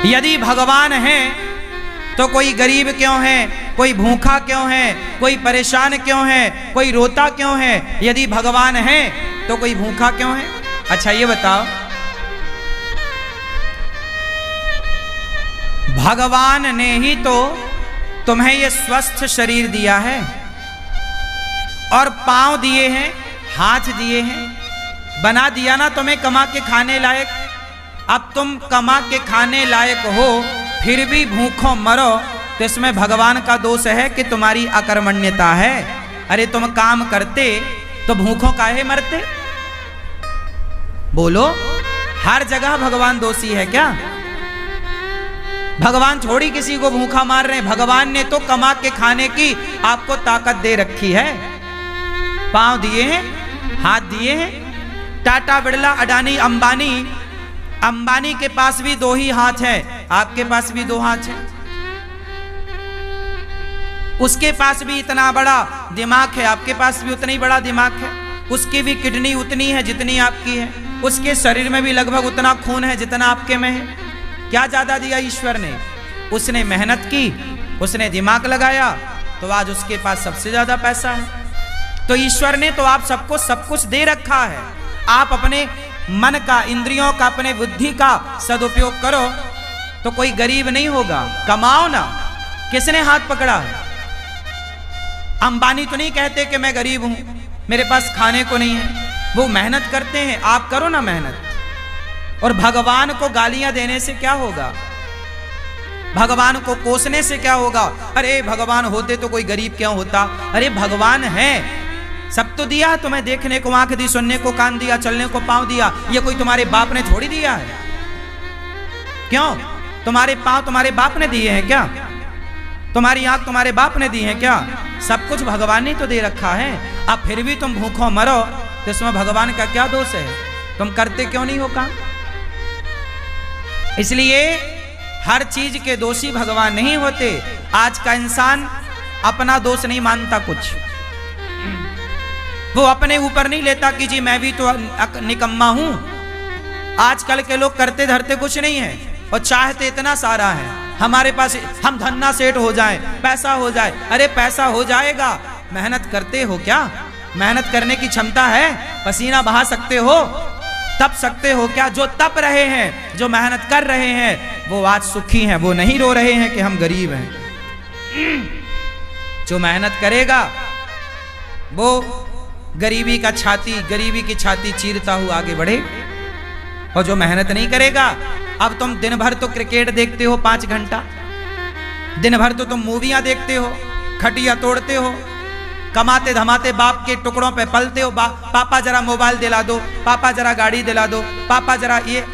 यदि भगवान है तो कोई गरीब क्यों है, कोई भूखा क्यों है, कोई परेशान क्यों है, कोई रोता क्यों है? यदि भगवान है तो कोई भूखा क्यों है? अच्छा ये बताओ, भगवान ने ही तो तुम्हें ये स्वस्थ शरीर दिया है और पांव दिए हैं, हाथ दिए हैं, बना दिया ना तुम्हें कमा के खाने लायक। अब तुम कमा के खाने लायक हो फिर भी भूखों मरो तो इसमें भगवान का दोष है कि तुम्हारी अकर्मण्यता है। अरे तुम काम करते तो भूखों काहे मरते? बोलो, हर जगह भगवान दोषी है क्या? भगवान थोड़ी किसी को भूखा मार रहे हैं। भगवान ने तो कमा के खाने की आपको ताकत दे रखी है। पांव दिए हैं, हाथ दिए हैं। टाटा, बिड़ला, अडानी, अंबानी के पास भी दो ही हाथ है, आपके पास भी दो हाथ है। उसके पास भी इतना बड़ा दिमाग है, आपके पास भी उतना ही बड़ा दिमाग है। उसकी भी किडनी उतनी है जितनी आपकी है। उसके शरीर में भी लगभग उतना खून है जितना आपके में है। क्या ज्यादा दिया ईश्वर ने? उसने मेहनत की, उसने दिमाग लगाया, तो आज उसके पास सबसे ज्यादा पैसा है। तो ईश्वर ने तो आप सबको सब कुछ दे रखा है। आप अपने मन का, इंद्रियों का, अपने बुद्धि का सदुपयोग करो तो कोई गरीब नहीं होगा। कमाओ ना। किसने हाथ पकड़ा है? अंबानी तो नहीं कहते कि मैं गरीब हूं, मेरे पास खाने को नहीं है। वो मेहनत करते हैं, आप करो ना मेहनत। और भगवान को गालियां देने से क्या होगा? भगवान को कोसने से क्या होगा? अरे भगवान होते तो कोई गरीब क्यों होता? अरे भगवान है, सब तो दिया तुम्हें। देखने को आंख दी, सुनने को कान दिया, चलने को पांव दिया। ये कोई तुम्हारे बाप ने थोड़ी दिया है। क्यों? तुम्हारे पांव तुम्हारे बाप ने दिए हैं क्या? तुम्हारी आंख तुम्हारे बाप ने दी है क्या? सब कुछ भगवान ने तो दे रखा है। अब फिर भी तुम भूखों मरो तो इसमें भगवान का क्या दोष है? तुम करते क्यों नहीं हो काम? इसलिए हर चीज के दोषी भगवान नहीं होते। आज का इंसान अपना दोष नहीं मानता कुछ। वो अपने ऊपर नहीं लेता कि जी मैं भी तो निकम्मा हूं। आजकल के लोग करते धरते कुछ नहीं है और चाहते इतना सारा है। हमारे पास हम धन्ना सेठ हो जाए, पैसा हो जाए। अरे पैसा हो जाएगा, मेहनत करते हो क्या? मेहनत करने की क्षमता है? पसीना बहा सकते हो? तप सकते हो क्या? जो तप रहे हैं, जो मेहनत कर रहे हैं, वो आज सुखी हैं। वो नहीं रो रहे हैं कि हम गरीब हैं। जो मेहनत करेगा वो गरीबी की छाती चीरता हुआ आगे बढ़े। और जो मेहनत नहीं करेगा, अब तुम दिन भर तो क्रिकेट देखते हो 5 घंटा, दिन भर तो तुम मूवियां देखते हो, खटिया तोड़ते हो, कमाते धमाते बाप के टुकड़ों पे पलते हो। पापा जरा मोबाइल दिला दो, पापा जरा गाड़ी दिला दो, पापा जरा ये।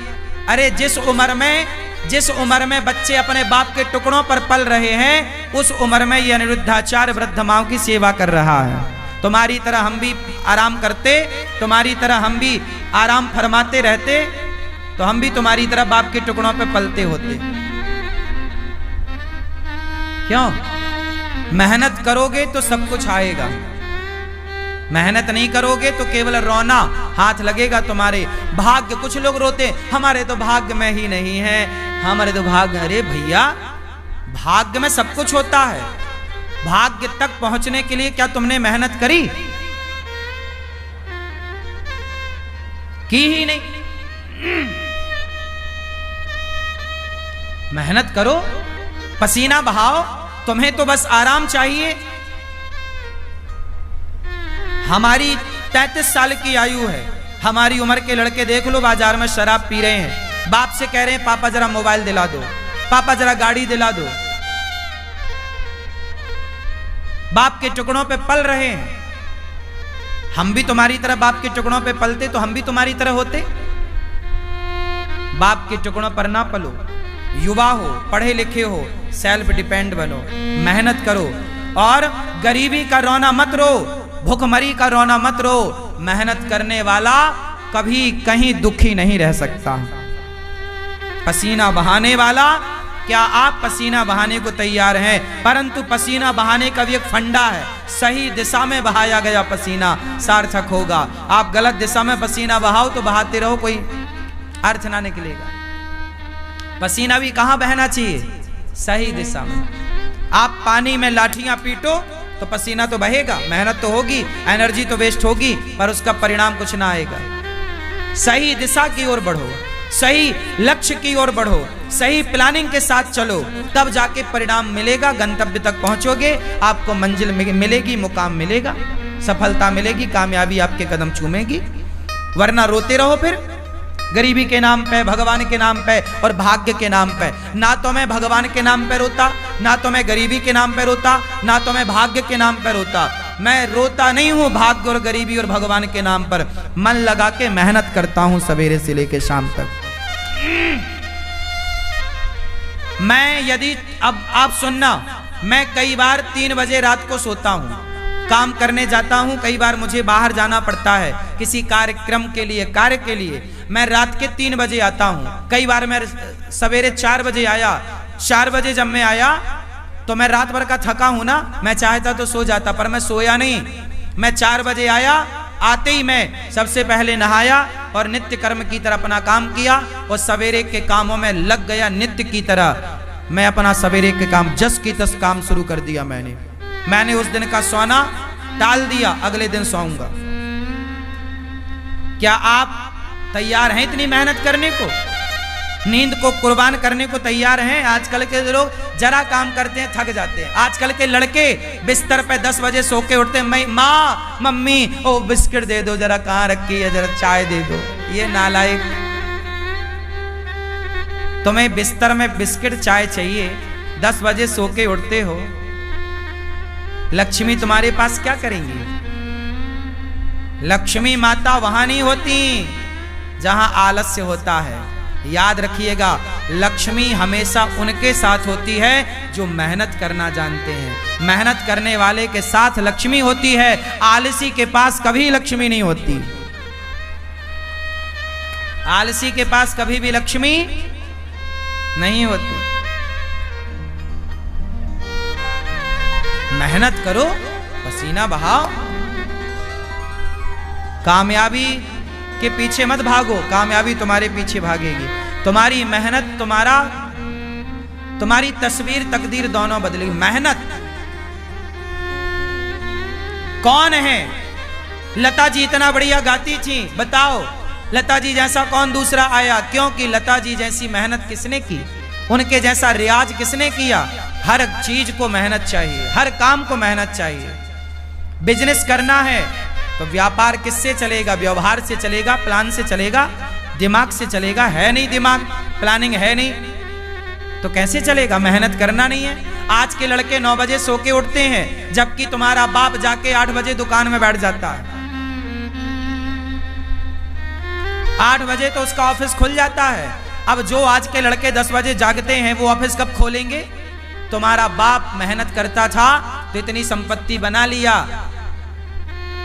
अरे जिस उम्र में बच्चे अपने बाप के टुकड़ों पर पल रहे हैं, उस उम्र में ये अनिरुद्धाचार्य वृद्ध माओ की सेवा कर रहा है। तुम्हारी तरह हम भी आराम करते, तुम्हारी तरह हम भी आराम फरमाते रहते, तो हम भी तुम्हारी तरह बाप के टुकड़ों पे पलते होते। क्यों? मेहनत करोगे तो सब कुछ आएगा। मेहनत नहीं करोगे तो केवल रोना हाथ लगेगा तुम्हारे। भाग्य, कुछ लोग रोते हमारे तो भाग्य में ही नहीं है, हमारे तो भाग्य। अरे भैया, भाग्य में सब कुछ होता है। भाग्य तक पहुंचने के लिए क्या तुमने मेहनत करी? की ही नहीं। मेहनत करो, पसीना बहाओ। तुम्हें तो बस आराम चाहिए। हमारी 33 साल की आयु है। हमारी उम्र के लड़के देख लो, बाजार में शराब पी रहे हैं, बाप से कह रहे हैं पापा जरा मोबाइल दिला दो, पापा जरा गाड़ी दिला दो। बाप के टुकड़ों पे पल रहे हैं। हम भी तुम्हारी तरह बाप के टुकड़ों पे पलते तो हम भी तुम्हारी तरह होते। बाप के टुकड़ों पर ना पलो। युवा हो, पढ़े लिखे हो, सेल्फ डिपेंड बनो, मेहनत करो। और गरीबी का रोना मत रो, भूखमरी का रोना मत रो। मेहनत करने वाला कभी कहीं दुखी नहीं रह सकता। पसीना बहाने वाला, क्या आप पसीना बहाने को तैयार हैं? परंतु पसीना बहाने का भी एक फंडा है। सही दिशा में बहाया गया पसीना सार्थक होगा। आप गलत दिशा में पसीना बहाओ तो बहाते रहो, कोई अर्थ ना निकलेगा। पसीना भी कहाँ बहना चाहिए? सही दिशा में। आप पानी में लाठियां पीटो तो पसीना तो बहेगा, मेहनत तो होगी, एनर्जी तो वेस्ट होगी, पर उसका परिणाम कुछ ना आएगा। सही दिशा की ओर बढ़ो, सही लक्ष्य की ओर बढ़ो, सही प्लानिंग के साथ चलो, तब जाके परिणाम मिलेगा, गंतव्य तक पहुंचोगे, आपको मंजिल मिलेगी, मुकाम मिलेगा, सफलता मिलेगी, कामयाबी आपके कदम चूमेगी। वरना रोते रहो फिर गरीबी के नाम पे, भगवान के नाम पे और भाग्य के नाम पे। ना तो मैं भगवान के नाम पे रोता, ना तो मैं गरीबी के नाम पे रोता, ना तो मैं भाग्य के नाम पे रोता। मैं रोता नहीं हूं भाग्य और गरीबी और भगवान के नाम पर, मन लगा के मेहनत करता हूं सवेरे से लेके शाम तक। मैं यदि अब आप सुनना, मैं कई बार 3 बजे रात को सोता हूं, काम करने जाता हूं, कई बार मुझे बाहर जाना पड़ता है किसी कार्यक्रम के लिए, कार्य के लिए, मैं रात के 3 बजे आता हूं। कई बार मैं सवेरे 4 बजे आया, 4 बजे जब मैं आया तो मैं रात भर का थका हूं ना, मैं चाहता तो सो जाता, पर मैं सोया नहीं। मैं 4 बजे आया, आते ही मैं सबसे पहले नहाया और नित्य कर्म की तरह अपना काम किया और सवेरे के कामों में लग गया। नित्य की तरह मैं अपना सवेरे के काम जस की तस काम शुरू कर दिया। मैंने उस दिन का सोना टाल दिया, अगले दिन सोऊंगा। क्या आप तैयार हैं इतनी मेहनत करने को, नींद को कुर्बान करने को तैयार हैं? आजकल के लोग जरा काम करते हैं थक जाते हैं। आजकल के लड़के बिस्तर पे 10 बजे सो के उठते हैं, माँ मम्मी ओ बिस्किट दे दो, जरा कहाँ रखी है, जरा चाय दे दो। ये नालायक, तुम्हें बिस्तर में बिस्किट चाय चाहिए, 10 बजे सो के उठते हो। लक्ष्मी तुम्हारे पास क्या करेंगी? लक्ष्मी माता वहां नहीं होती जहां आलस्य होता है। याद रखिएगा, लक्ष्मी हमेशा उनके साथ होती है जो मेहनत करना जानते हैं। मेहनत करने वाले के साथ लक्ष्मी होती है, आलसी के पास कभी लक्ष्मी नहीं होती। आलसी के पास कभी भी लक्ष्मी नहीं होती। मेहनत करो, पसीना बहाओ, कामयाबी के पीछे मत भागो, कामयाबी तुम्हारे पीछे भागेगी। तुम्हारी मेहनत तुम्हारी तस्वीर तकदीर दोनों बदलेगी। मेहनत कौन है? लता जी इतना बढ़िया गाती थी, बताओ लता जी जैसा कौन दूसरा आया? क्योंकि लता जी जैसी मेहनत किसने की, उनके जैसा रियाज किसने किया? हर चीज को मेहनत चाहिए, हर काम को मेहनत चाहिए। बिजनेस करना है तो व्यापार किससे चलेगा? व्यवहार से चलेगा, प्लान से चलेगा, दिमाग से चलेगा। है नहीं दिमाग, प्लानिंग है नहीं, तो कैसे चलेगा? मेहनत करना नहीं है। आज के लड़के 9 बजे सो के उठते हैं, जबकि तुम्हारा बाप जाके 8 बजे दुकान में बैठ जाता है। 8 बजे तो उसका ऑफिस खुल जाता है। अब जो आज के लड़के 10 बजे जागते हैं, वो ऑफिस कब खोलेंगे? तुम्हारा बाप मेहनत करता था तो इतनी संपत्ति बना लिया,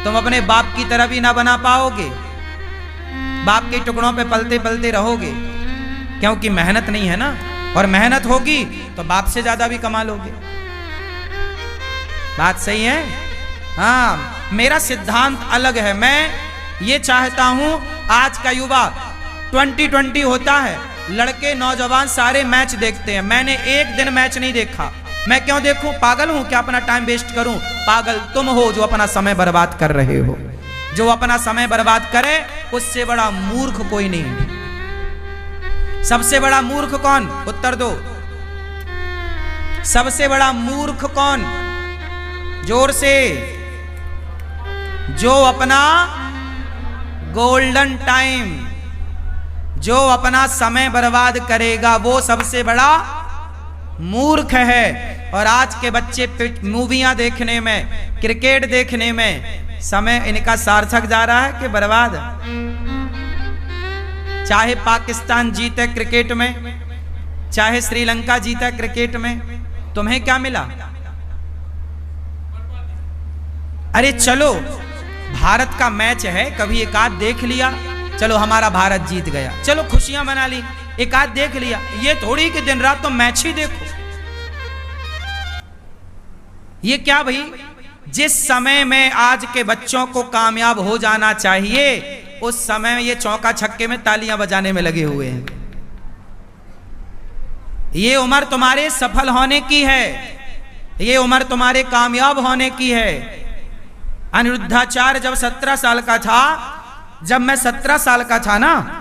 तुम अपने बाप की तरह भी ना बना पाओगे। बाप के टुकड़ों पे पलते पलते रहोगे, क्योंकि मेहनत नहीं है ना। और मेहनत होगी तो बाप से ज्यादा भी कमा लोगे। बात सही है? हाँ, मेरा सिद्धांत अलग है। मैं ये चाहता हूं आज का युवा 2020 होता है, लड़के नौजवान सारे मैच देखते हैं। मैंने एक दिन मैच नहीं देखा। मैं क्यों देखूं? पागल हूं क्या अपना टाइम वेस्ट करूं? पागल तुम हो जो अपना समय बर्बाद कर रहे हो। जो अपना समय बर्बाद करे उससे बड़ा मूर्ख कोई नहीं। सबसे बड़ा मूर्ख कौन? उत्तर दो। सबसे बड़ा मूर्ख कौन? जोर से। जो अपना गोल्डन टाइम, जो अपना समय बर्बाद करेगा, वो सबसे बड़ा मूर्ख है। और आज के बच्चे मूवियां देखने में, क्रिकेट देखने में समय इनका सार्थक जा रहा है कि बर्बाद? चाहे पाकिस्तान जीते क्रिकेट में, चाहे श्रीलंका जीता क्रिकेट में, तुम्हें क्या मिला? अरे चलो, भारत का मैच है, कभी एक आध देख लिया, चलो हमारा भारत जीत गया, चलो खुशियां मना ली, एक आध देख लिया। ये थोड़ी कि दिन रात तो मैच ही देखो। ये क्या भाई? जिस समय में आज के बच्चों को कामयाब हो जाना चाहिए, उस समय में ये चौका छक्के में तालियां बजाने में लगे हुए हैं। ये उम्र तुम्हारे सफल होने की है, ये उम्र तुम्हारे कामयाब होने की है। अनिरुद्धाचार्य जब 17 साल का था, जब मैं 17 साल का था ना,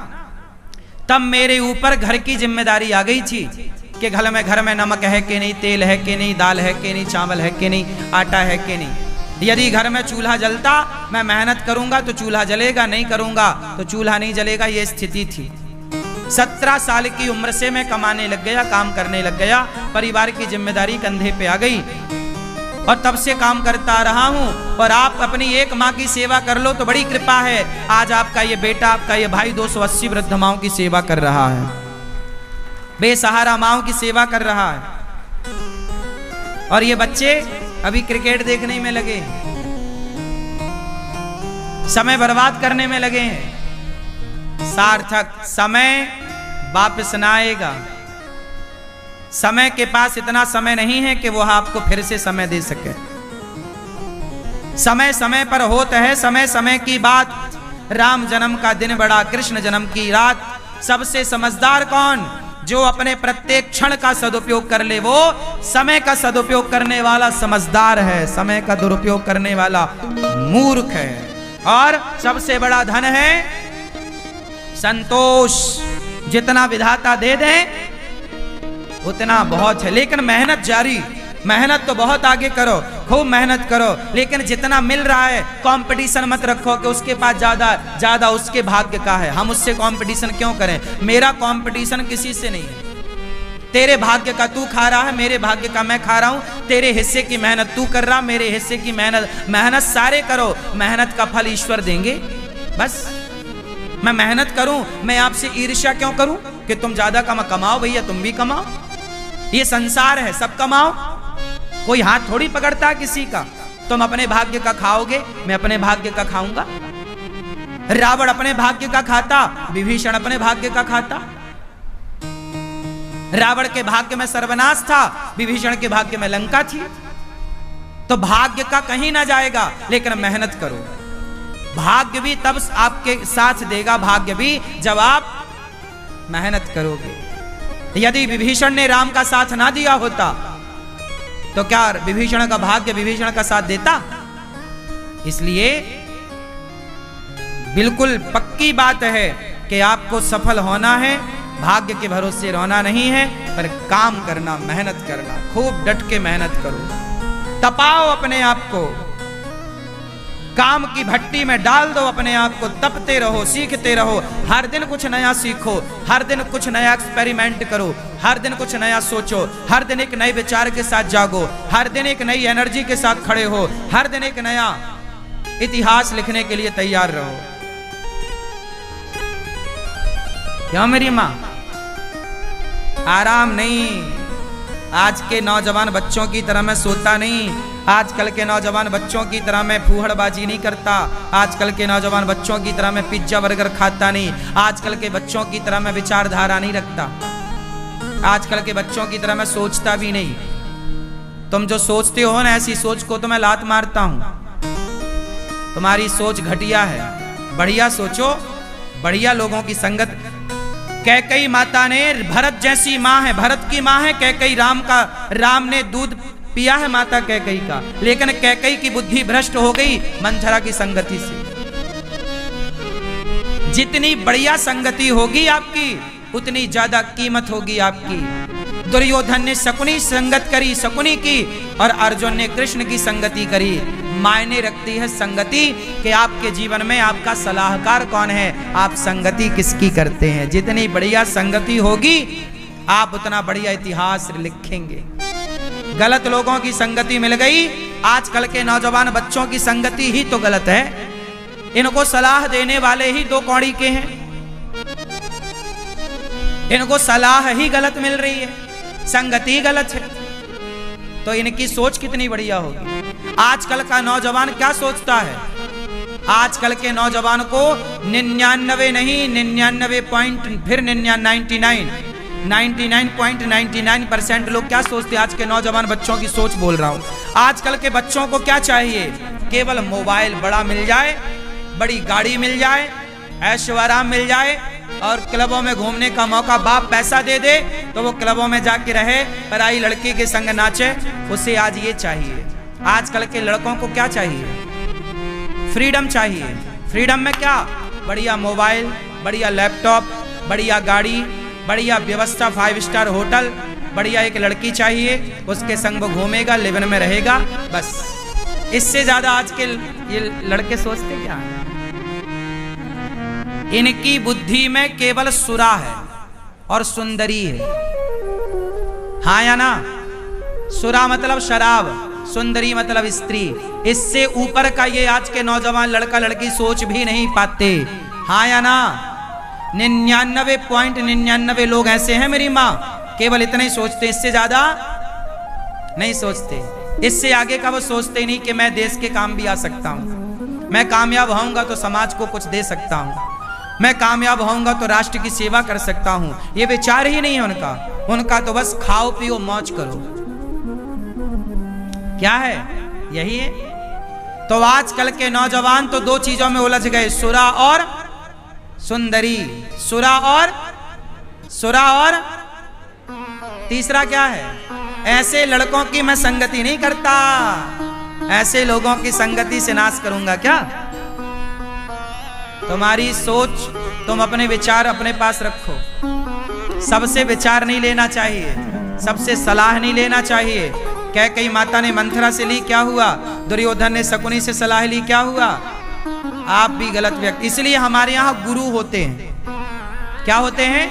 तब मेरे ऊपर घर की जिम्मेदारी आ गई थी कि घर में नमक है कि नहीं, तेल है कि नहीं, दाल है कि नहीं, चावल है कि नहीं, आटा है कि नहीं। यदि घर में चूल्हा जलता, मैं मेहनत करूंगा तो चूल्हा जलेगा, नहीं करूंगा तो चूल्हा नहीं जलेगा, ये स्थिति थी। 17 साल की उम्र से मैं कमाने लग गया, काम करने लग गया, परिवार की जिम्मेदारी कंधे पे आ गई और तब से काम करता रहा हूं। और आप अपनी एक माँ की सेवा कर लो तो बड़ी कृपा है। आज आपका ये बेटा, आपका ये भाई 280 वृद्ध माओं की सेवा कर रहा है, बेसहारा माओं की सेवा कर रहा है। और ये बच्चे अभी क्रिकेट देखने में लगे, समय बर्बाद करने में लगे हैं। सार्थक समय वापस ना आएगा। समय के पास इतना समय नहीं है कि वो आपको फिर से समय दे सके। समय समय पर होता है, समय समय की बात। राम जन्म का दिन बड़ा, कृष्ण जन्म की रात। सबसे समझदार कौन? जो अपने प्रत्येक क्षण का सदुपयोग कर ले, वो समय का सदुपयोग करने वाला समझदार है। समय का दुरुपयोग करने वाला मूर्ख है। और सबसे बड़ा धन है संतोष। जितना विधाता दे दे उतना बहुत है, लेकिन मेहनत जारी। मेहनत तो बहुत आगे करो, खूब मेहनत करो, लेकिन जितना मिल रहा है कंपटीशन मत रखो कि उसके पास ज्यादा उसके भाग्य का है, हम उससे कंपटीशन क्यों करें। मेरा कंपटीशन किसी से नहीं है। तेरे भाग्य का तू खा रहा है, मेरे भाग्य का मैं खा रहा हूं। तेरे हिस्से की मेहनत तू कर रहा, मेरे हिस्से की मेहनत सारे करो। मेहनत का फल ईश्वर देंगे। बस मैं मेहनत करूं, मैं आपसे ईर्ष्या क्यों करूं कि तुम ज्यादा कमाओ। भैया तुम भी कमाओ, ये संसार है, सब कमाओ। कोई हाथ थोड़ी पकड़ता किसी का। तुम अपने भाग्य का खाओगे, मैं अपने भाग्य का खाऊंगा। रावण अपने भाग्य का खाता, विभीषण अपने भाग्य का खाता। रावण के भाग्य में सर्वनाश था, विभीषण के भाग्य में लंका थी। तो भाग्य का कहीं ना जाएगा, लेकिन मेहनत करो। भाग्य भी तब आपके साथ देगा, भाग्य भी जब आप मेहनत करोगे। यदि विभीषण ने राम का साथ ना दिया होता तो क्या विभीषण का भाग्य विभीषण का साथ देता? इसलिए बिल्कुल पक्की बात है कि आपको सफल होना है, भाग्य के भरोसे रहना नहीं है, पर काम करना, मेहनत करना। खूब डट के मेहनत करो, तपाओ अपने आप को, काम की भट्टी में डाल दो अपने आप को, तपते रहो, सीखते रहो। हर दिन कुछ नया सीखो, हर दिन कुछ नया एक्सपेरिमेंट करो, हर दिन कुछ नया सोचो, हर दिन एक नए विचार के साथ जागो, हर दिन एक नई एनर्जी के साथ खड़े हो, हर दिन एक नया इतिहास लिखने के लिए तैयार रहो। क्यों मेरी मां? आराम नहीं। आज के नौजवान बच्चों की तरह मैं सोता नहीं, आजकल के नौजवान बच्चों की तरह मैं फूहड़बाजी नहीं करता, आजकल के नौजवान बच्चों की तरह मैं पिज्जा बर्गर खाता नहीं, आजकल के बच्चों की तरह मैं विचारधारा नहीं रखता, आजकल के बच्चों की तरह मैं सोचता भी नहीं। तुम जो सोचते हो ना, ऐसी सोच को तो मैं लात मारता हूं। तुम्हारी सोच घटिया है, बढ़िया सोचो, बढ़िया लोगों की संगत। कैकई माता ने, भरत जैसी माँ है, भरत की माँ है कैकई, राम ने दूध पिया है माता कैकई का, लेकिन कैकई की बुद्धि भ्रष्ट हो गई मंथरा की संगति से। जितनी बढ़िया संगति होगी आपकी, उतनी ज्यादा कीमत होगी आपकी। दुर्योधन ने शकुनी संगत करी, शकुनी की, और अर्जुन ने कृष्ण की संगति करी। मायने रखती है संगति कि आपके जीवन में आपका सलाहकार कौन है, आप संगति किसकी करते हैं। जितनी बढ़िया संगति होगी, आप उतना बढ़िया इतिहास लिखेंगे। गलत लोगों की संगति मिल गई। आजकल के नौजवान बच्चों की संगति ही तो गलत है। इनको सलाह देने वाले ही दो कौड़ी के हैं, इनको सलाह ही गलत मिल रही है, संगति गलत है। तो इनकी सोच कितनी बढ़िया होगी। आजकल का नौजवान क्या सोचता है? आजकल के नौजवान को 99 नहीं, 99 पॉइंट, फिर 99.99% लोग क्या सोचते हैं? आज के नौजवान बच्चों की सोच बोल रहा हूं। आजकल के बच्चों को क्या चाहिए? केवल मोबाइल बड़ा मिल जाए, बड़ी गाड़ी मिल जाए, ऐशो आराम मिल जाए, और क्लबों में घूमने का मौका बाप पैसा दे दे तो वो क्लबों में जाके रहे, पराई लड़की के संग नाचे। उसे आज ये चाहिए। आजकल के लड़कों को क्या चाहिए? फ्रीडम चाहिए। फ्रीडम में क्या? बढ़िया मोबाइल, बढ़िया लैपटॉप, बढ़िया गाड़ी, बढ़िया व्यवस्था, 5 स्टार होटल, बढ़िया एक लड़की चाहिए, उसके संग वो घूमेगा, लिवन में रहेगा, बस। इससे ज्यादा आज के ये लड़के सोचते क्या है? इनकी बुद्धि में केवल सुरा है और सुंदरी है। हाँ या ना? सुरा मतलब शराब, सुंदरी मतलब स्त्री। इससे ऊपर का ये आज के नौजवान लड़का लड़की सोच भी नहीं पाते। हाँ या ना? 99.99 लोग ऐसे हैं मेरी माँ, केवल इतना ही सोचते, इससे ज्यादा नहीं सोचते। इससे आगे का वो सोचते ही नहीं कि मैं देश के काम भी आ सकता हूं, मैं कामयाब होऊंगा तो समाज को कुछ दे सकता हूं, मैं कामयाब होऊंगा तो राष्ट्र की सेवा कर सकता हूं। ये विचार ही नहीं है उनका। उनका तो बस खाओ पियो मौज करो। क्या है? यही है। तो आजकल के नौजवान तो 2 चीजों में उलझ गए, सुरा और सुंदरी। सुरा और तीसरा क्या है? ऐसे लड़कों की मैं संगति नहीं करता, ऐसे लोगों की संगति से नाश करूंगा क्या? तुम्हारी सोच, तुम अपने विचार अपने पास रखो। सबसे विचार नहीं लेना चाहिए, सबसे सलाह नहीं लेना चाहिए। कैकेयी माता ने मंथरा से ली, क्या हुआ? दुर्योधन ने शकुनी से सलाह ली, क्या हुआ? आप भी गलत व्यक्ति। इसलिए हमारे यहाँ गुरु होते हैं। क्या होते हैं?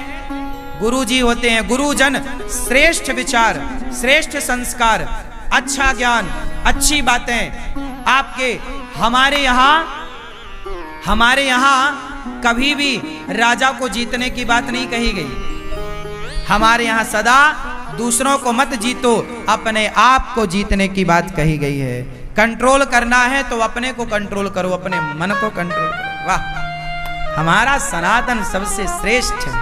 गुरु जी होते हैं। गुरुजन श्रेष्ठ विचार, श्रेष्ठ संस्कार, अच्छा ज्ञान, अच्छी बातें आपके। हमारे यहाँ कभी भी राजा को जीतने की बात नहीं कही गई। हमारे यहाँ सदा दूसरों को मत जीतो, अपने आप को जीतने की बात कही गई है। कंट्रोल करना है तो अपने को कंट्रोल करो, अपने मन को कंट्रोल करो। वाह, हमारा सनातन सबसे श्रेष्ठ है,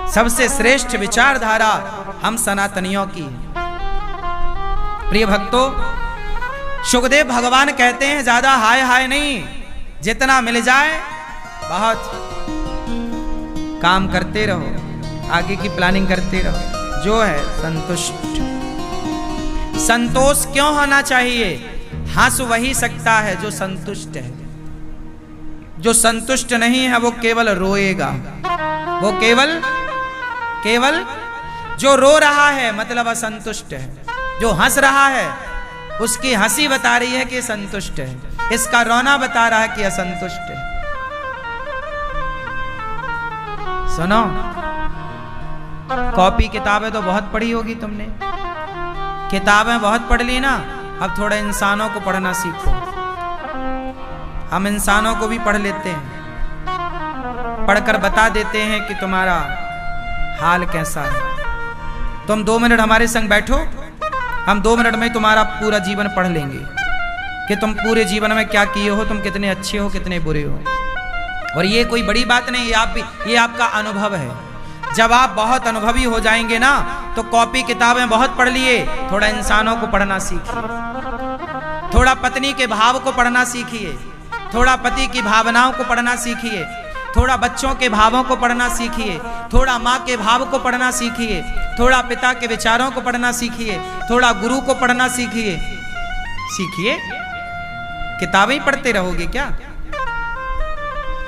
सबसे श्रेष्ठ विचारधारा हम सनातनियों की है। प्रिय भक्तों, सुखदेव भगवान कहते हैं ज्यादा हाय हाय नहीं, जितना मिल जाए बहुत। काम करते रहो, आगे की प्लानिंग करते रहो, जो है संतुष्ट। संतोष क्यों होना चाहिए? हंस वही सकता है जो संतुष्ट है। जो संतुष्ट नहीं है वो केवल रोएगा। वो केवल जो रो रहा है मतलब असंतुष्ट है। जो हंस रहा है उसकी हंसी बता रही है कि संतुष्ट है, इसका रोना बता रहा है कि असंतुष्ट है। सुनो, कॉपी किताबें तो बहुत पढ़ी होगी तुमने, किताबें बहुत पढ़ ली ना। अब थोड़ा इंसानों को पढ़ना सीखो। हम इंसानों को भी पढ़ लेते हैं, पढ़कर बता देते हैं कि तुम्हारा हाल कैसा है। तुम 2 मिनट हमारे संग बैठो, हम 2 मिनट में तुम्हारा पूरा जीवन पढ़ लेंगे कि तुम पूरे जीवन में क्या किए हो, तुम कितने अच्छे हो, कितने बुरे हो। और ये कोई बड़ी बात नहीं, ये आपका अनुभव है। जब आप बहुत अनुभवी हो जाएंगे ना, तो कॉपी किताबें बहुत पढ़ लिए, थोड़ा इंसानों को पढ़ना सीखिए। थोड़ा पत्नी के भाव को पढ़ना सीखिए, थोड़ा पति की भावनाओं को पढ़ना सीखिए, थोड़ा बच्चों के भावों को पढ़ना सीखिए, थोड़ा माँ के भाव को पढ़ना सीखिए, थोड़ा पिता के विचारों को पढ़ना सीखिए, थोड़ा गुरु को पढ़ना सीखिए। किताबें ही पढ़ते रहोगे क्या?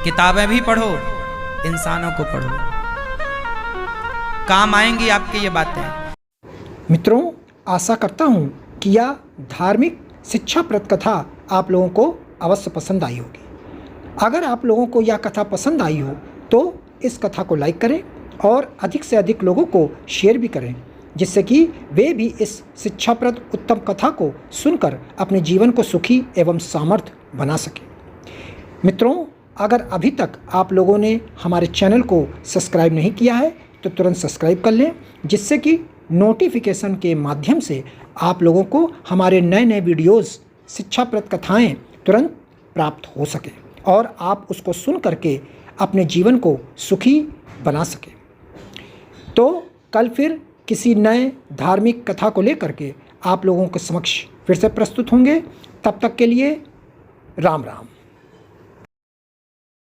किताबें भी पढ़ो, इंसानों को पढ़ो, काम आएंगी आपकी ये बातें। मित्रों, आशा करता हूँ कि यह धार्मिक शिक्षाप्रद कथा आप लोगों को अवश्य पसंद आई होगी। अगर आप लोगों को यह कथा पसंद आई हो तो इस कथा को लाइक करें और अधिक से अधिक लोगों को शेयर भी करें, जिससे कि वे भी इस शिक्षाप्रद उत्तम कथा को सुनकर अपने जीवन को सुखी एवं सामर्थ्य बना सकें। मित्रों, अगर अभी तक आप लोगों ने हमारे चैनल को सब्सक्राइब नहीं किया है तो तुरंत सब्सक्राइब कर लें, जिससे कि नोटिफिकेशन के माध्यम से आप लोगों को हमारे नए नए वीडियोज़, शिक्षाप्रद कथाएँ तुरंत प्राप्त हो सके और आप उसको सुन करके अपने जीवन को सुखी बना सकें। तो कल फिर किसी नए धार्मिक कथा को लेकर के आप लोगों के समक्ष फिर से प्रस्तुत होंगे। तब तक के लिए राम राम।